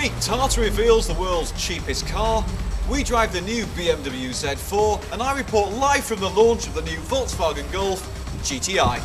week, Tata reveals the world's cheapest car, we drive the new BMW Z4, and I report live from the launch of the new Volkswagen Golf GTI.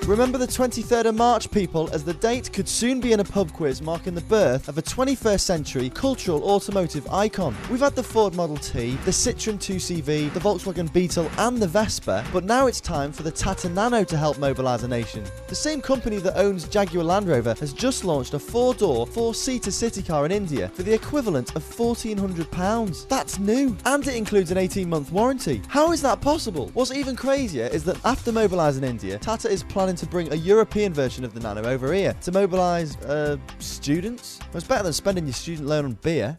Remember the 23rd of March, people, as the date could soon be in a pub quiz marking the birth of a 21st century cultural automotive icon. We've had the Ford Model T, the Citroën 2CV, the Volkswagen Beetle and the Vespa, but now it's time for the Tata Nano to help mobilise a nation. The same company that owns Jaguar Land Rover has just launched a 4-door, 4-seater city car in India for the equivalent of £1,400. That's new, and it includes an 18-month warranty. How is that possible? What's even crazier is that after mobilising India, Tata is planning to bring a European version of the Nano over here to mobilise, students? Well, it's better than spending your student loan on beer.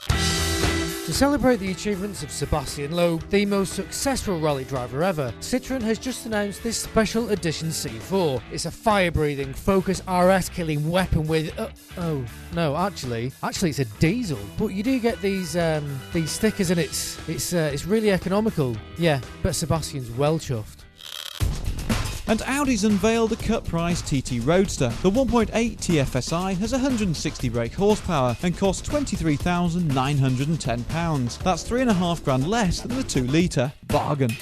To celebrate the achievements of Sebastian Loeb, the most successful rally driver ever, Citroën has just announced this special edition C4. It's a fire-breathing Focus RS killing weapon with... oh, no, actually it's a diesel. But you do get these stickers and it's really economical. Yeah, but Sebastian's well chuffed. And Audi's unveiled the cut-price TT Roadster. The 1.8 TFSI has 160 brake horsepower and costs £23,910. That's £3,500 less than the 2-litre. Bargain.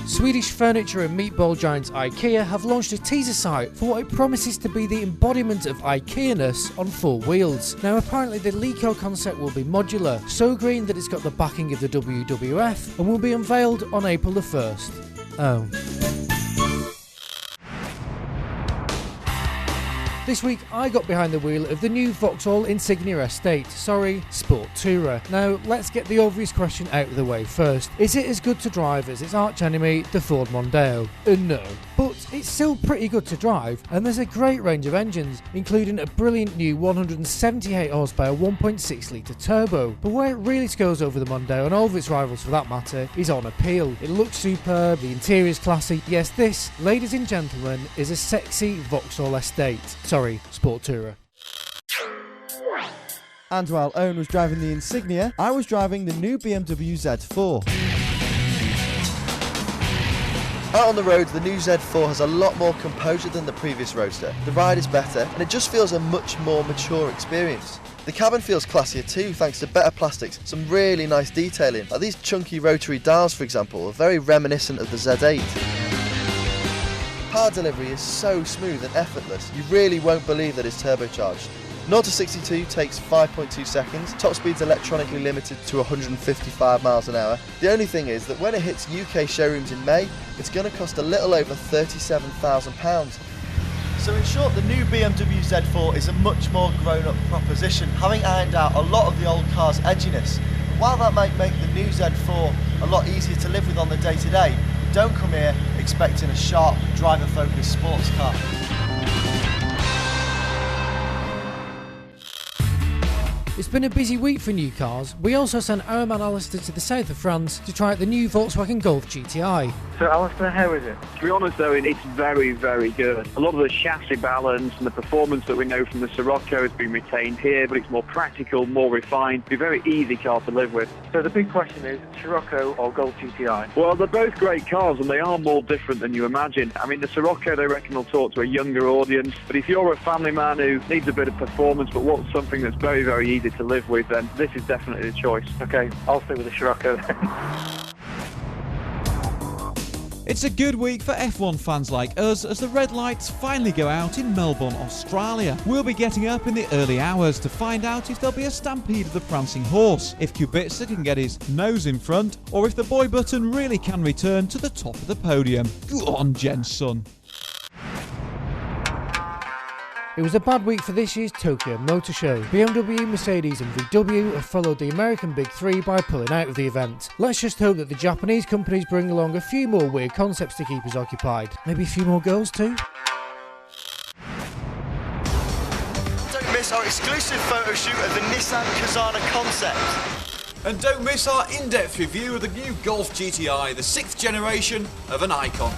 Swedish furniture and meatball giants IKEA have launched a teaser site for what it promises to be the embodiment of IKEA-ness on 4 wheels. Now apparently the Lico concept will be modular, so green that it's got the backing of the WWF and will be unveiled on April the 1st. Oh. This week I got behind the wheel of the new Vauxhall Insignia Estate, Sport Tourer. Now let's get the obvious question out of the way first. Is it as good to drive as its arch-enemy, the Ford Mondeo? No. But it's still pretty good to drive, and there's a great range of engines, including a brilliant new 178 horsepower 1.6 litre turbo. But where it really scores over the Mondeo and all of its rivals for that matter is on appeal. It looks superb, the interior's classy. Yes, this, ladies and gentlemen, is a sexy Vauxhall Estate. Sport Tourer. And while Owen was driving the Insignia, I was driving the new BMW Z4. Out on the roads, the new Z4 has a lot more composure than the previous Roadster. The ride is better, and it just feels a much more mature experience. The cabin feels classier too, thanks to better plastics, some really nice detailing. Like these chunky rotary dials, for example, are very reminiscent of the Z8. Power delivery is so smooth and effortless, you really won't believe that it's turbocharged. 0 to 62 takes 5.2 seconds, top speed's electronically limited to 155 miles an hour. The only thing is that when it hits UK showrooms in May, it's going to cost a little over £37,000. So in short, the new BMW Z4 is a much more grown-up proposition, having ironed out a lot of the old car's edginess. And while that might make the new Z4 a lot easier to live with on the day-to-day, don't come here expecting a sharp, driver-focused sports car. It's been a busy week for new cars. We also sent our man Alistair to the south of France to try out the new Volkswagen Golf GTI. So Alistair, how is it? To be honest though, it's very, very good. A lot of the chassis balance and the performance that we know from the Sirocco has been retained here, but it's more practical, more refined, be a very easy car to live with. So the big question is, Sirocco or Golf GTI? Well, they're both great cars and they are more different than you imagine. I mean, the Sirocco, they reckon, will talk to a younger audience, but if you're a family man who needs a bit of performance but wants something that's very, very easy to live with, then this is definitely the choice. Okay, I'll stay with the Sirocco then. It's a good week for F1 fans like us as the red lights finally go out in Melbourne, Australia. We'll be getting up in the early hours to find out if there'll be a stampede of the prancing horse, if Kubica can get his nose in front, or if the boy button really can return to the top of the podium. Go on, Jenson. It was a bad week for this year's Tokyo Motor Show. BMW, Mercedes and VW have followed the American Big Three by pulling out of the event. Let's just hope that the Japanese companies bring along a few more weird concepts to keep us occupied. Maybe a few more girls too? Don't miss our exclusive photo shoot of the Nissan Kazana concept. And don't miss our in-depth review of the new Golf GTI, the 6th generation of an icon.